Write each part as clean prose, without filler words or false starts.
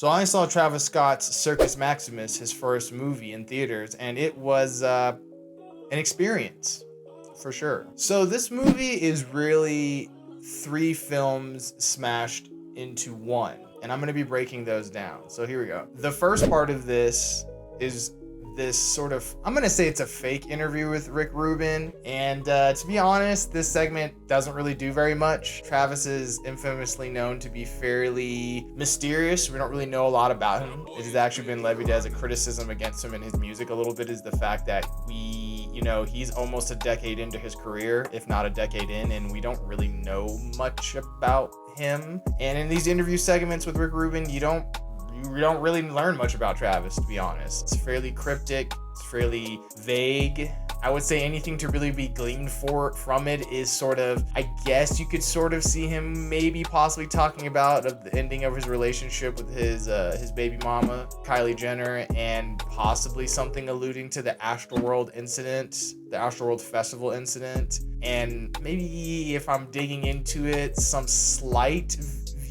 So I saw Travis Scott's Circus Maximus, his first movie, in theaters, and it was an experience for sure. So this movie is really 3 films smashed into one, and I'm going to be breaking those down. So here we go. The first part of this is this sort of, I'm going to say it's a fake interview with Rick Rubin. And to be honest, this segment doesn't really do very much. Travis is infamously known to be fairly mysterious. We don't really know a lot about him. It has actually been levied as a criticism against him and his music a little bit, is the fact that he's almost a decade into his career, if not a decade in, and we don't really know much about him. And in these interview segments with Rick Rubin, you don't really learn much about Travis, to be honest. It's fairly cryptic, it's fairly vague. I would say anything to really be gleaned from it is sort of, I guess you could sort of see him maybe possibly talking about the ending of his relationship with his baby mama, Kylie Jenner, and possibly something alluding to the Astroworld incident, the Astroworld Festival incident, and maybe, if I'm digging into it, some slight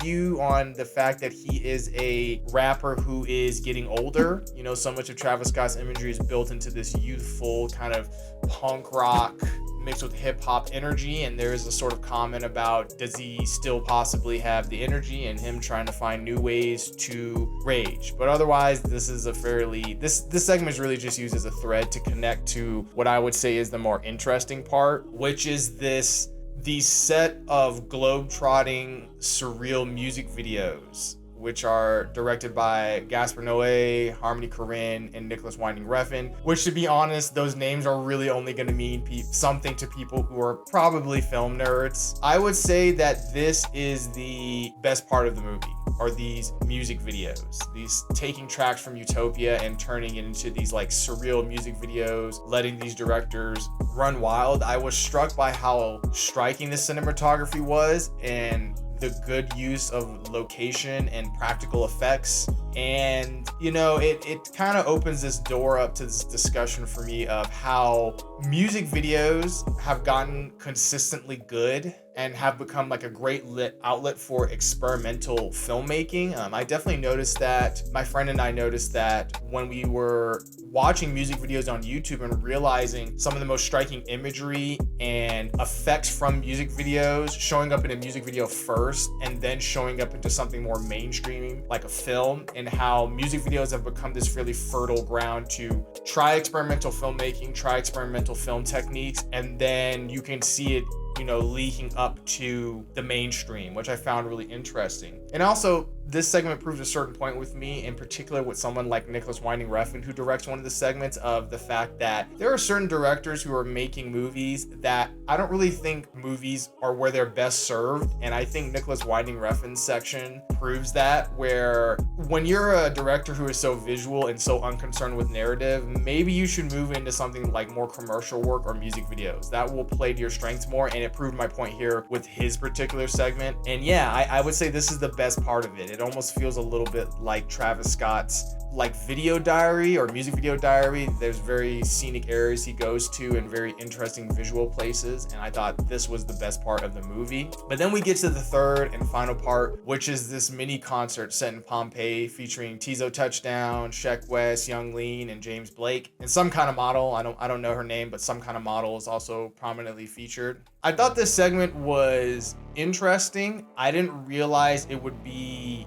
view on the fact that he is a rapper who is getting older. So much of Travis Scott's imagery is built into this youthful kind of punk rock mixed with hip hop energy, and there is a sort of comment about, does he still possibly have the energy, and him trying to find new ways to rage. But otherwise, this is a fairly, this segment is really just used as a thread to connect to what I would say is the more interesting part, which is the set of globe-trotting surreal music videos, which are directed by Gaspar Noé, Harmony Korine, and Nicholas Winding Refn, which, to be honest, those names are really only going to mean something to people who are probably film nerds. I would say that this is the best part of the movie, are these music videos, these taking tracks from Utopia and turning it into these like surreal music videos, letting these directors run wild. I was struck by how striking the cinematography was, and the good use of location and practical effects. And it kind of opens this door up to this discussion for me of how music videos have gotten consistently good and have become like a great outlet for experimental filmmaking. I definitely noticed that, my friend and I noticed that when we were watching music videos on YouTube and realizing some of the most striking imagery and effects from music videos showing up in a music video first and then showing up into something more mainstream like a film, and how music videos have become this fairly fertile ground to try experimental filmmaking, try experimental film techniques, and then you can see it leaking up to the mainstream, which I found really interesting. And also, this segment proves a certain point with me, in particular with someone like Nicholas Winding Refn, who directs one of the segments, of the fact that there are certain directors who are making movies that I don't really think movies are where they're best served. And I think Nicholas Winding Refn's section proves that, where when you're a director who is so visual and so unconcerned with narrative, maybe you should move into something like more commercial work or music videos. That will play to your strengths more, and it proved my point here with his particular segment. And yeah, I would say this is the best part of it. It almost feels a little bit like Travis Scott's like video diary or music video diary. There's very scenic areas he goes to and very interesting visual places, and I thought this was the best part of the movie. But then we get to the third and final part, which is this mini concert set in Pompeii featuring Tizo Touchdown, Sheck West, Young Lean, and James Blake, and some kind of model. I don't know her name, but some kind of model is also prominently featured. I thought this segment was interesting. I didn't realize it would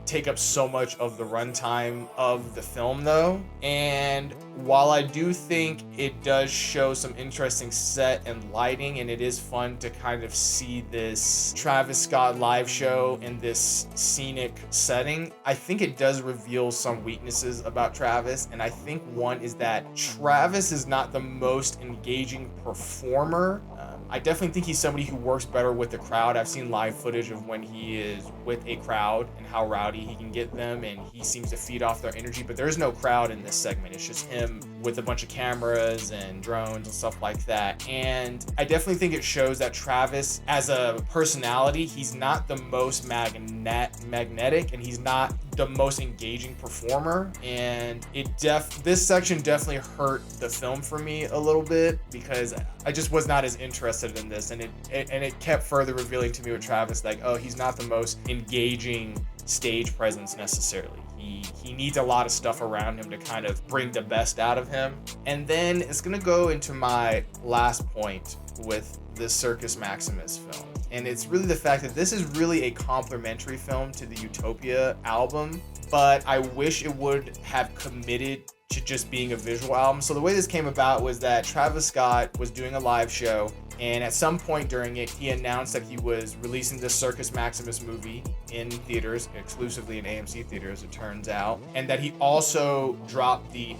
take up so much of the runtime of the film though. And while I do think it does show some interesting set and lighting, and it is fun to kind of see this Travis Scott live show in this scenic setting, I think it does reveal some weaknesses about Travis. And I think one is that Travis is not the most engaging performer. I definitely think he's somebody who works better with the crowd. I've seen live footage of when he is with a crowd and how rowdy he can get them, and he seems to feed off their energy, but there's no crowd in this segment. It's just him with a bunch of cameras and drones and stuff like that. And I definitely think it shows that Travis, as a personality, he's not the most magnetic, and he's not the most engaging performer. And this section definitely hurt the film for me a little bit, because I just was not as interested in this, and it kept further revealing to me with Travis, like, oh, he's not the most engaging stage presence necessarily. He needs a lot of stuff around him to kind of bring the best out of him. And then it's gonna go into my last point with the Circus Maximus film. And it's really the fact that this is really a complimentary film to the Utopia album, but I wish it would have committed to just being a visual album. So the way this came about was that Travis Scott was doing a live show, and at some point during it, he announced that he was releasing the Circus Maximus movie in theaters, exclusively in AMC theaters, it turns out, and that he also dropped the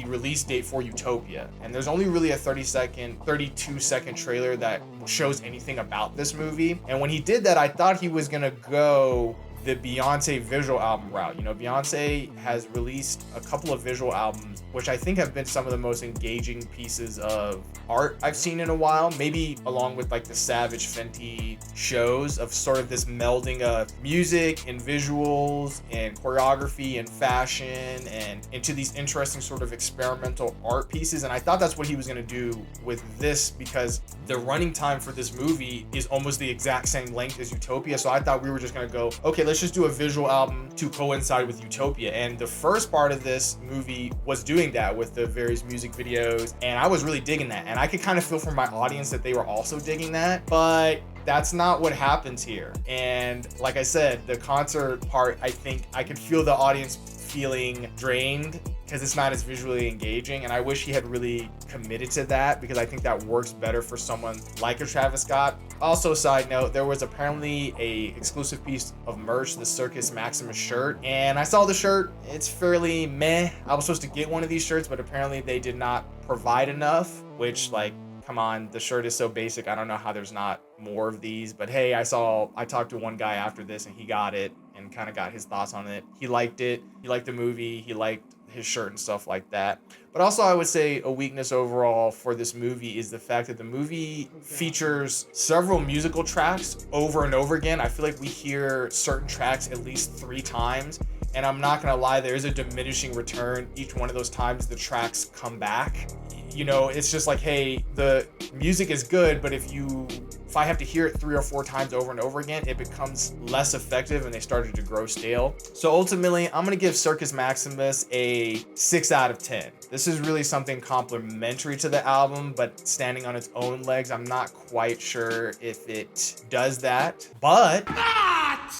release date for Utopia. And there's only really a 32-second trailer that shows anything about this movie. And when he did that, I thought he was gonna go the Beyonce visual album route. You know, Beyonce has released a couple of visual albums, which I think have been some of the most engaging pieces of art I've seen in a while, maybe along with like the Savage Fenty shows of sort of this melding of music and visuals and choreography and fashion and into these interesting sort of experimental art pieces. And I thought that's what he was going to do with this, because the running time for this movie is almost the exact same length as Utopia. So I thought we were just going to go, okay, let's just do a visual album to coincide with Utopia. And the first part of this movie was doing that with the various music videos, and I was really digging that. And I could kind of feel from my audience that they were also digging that, but that's not what happens here. And like I said, the concert part, I think I could feel the audience feeling drained because it's not as visually engaging, and I wish he had really committed to that, because I think that works better for someone like a Travis Scott. Also, side note, there was apparently a exclusive piece of merch, the Circus Maximus shirt, and I saw the shirt. It's fairly meh. I was supposed to get one of these shirts, but apparently they did not provide enough, which, like, come on, the shirt is so basic. I don't know how there's not more of these, but hey, I talked to one guy after this and he got it and kind of got his thoughts on it. He liked it. He liked the movie. He liked his shirt and stuff like that. But also, I would say a weakness overall for this movie is the fact that the movie features several musical tracks over and over again. I feel like we hear certain tracks at least 3 times, and I'm not gonna lie, there is a diminishing return each one of those times the tracks come back. You know, it's just like, hey, the music is good, but if I have to hear it 3 or 4 times over and over again, it becomes less effective and they started to grow stale. So ultimately, I'm gonna give Circus Maximus a 6 out of 10. This is really something complimentary to the album, but standing on its own legs, I'm not quite sure if it does that. But